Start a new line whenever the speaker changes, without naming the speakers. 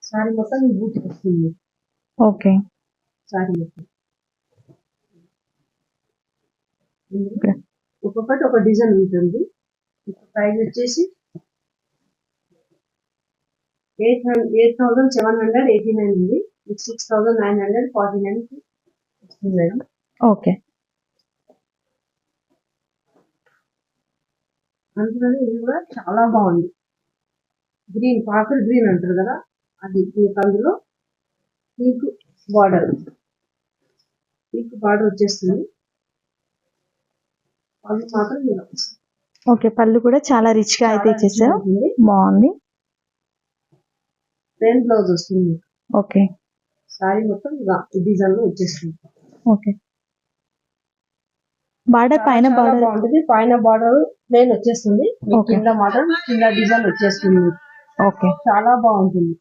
Sorry మొత్తం ఈ బూటీ వస్తుంది.
ఓకే.
సారీ మొత్తం
ఓకే.
ఒక్కొక్కటి ఒక డిజైన్ ఉంటుంది. ప్రైస్ వచ్చేసి 8,789 ఉంది. 6,949 వస్తుంది మేడం.
ఓకే.
అందుకని ఇది కూడా చాలా బాగుంది. గ్రీన్ పాకర్ గ్రీన్ అంటారు కదా, అది మీకు అందులో పింక్ బార్డర్ వచ్చేస్తుంది. పళ్ళు మాత్రం ఇలా
ఓకే. పళ్ళు కూడా చాలా రిచ్ గా అయితే ఇచ్చేసారు. బాగుంది.
ప్లెయిన్ బ్లౌజ్ వస్తుంది.
ఓకే.
సారీ మొత్తం ఇలా డిజైన్ లో వచ్చేస్తుంది.
ఓకే. బార్డర్ పైన బార్డర్
బాగుంటుంది. పైన బార్డర్ ప్లెయిన్ వచ్చేస్తుంది. కింద మాత్రం కింద డిజైన్ వచ్చేస్తుంది.
ఓకే.
చాలా బాగుంటుంది.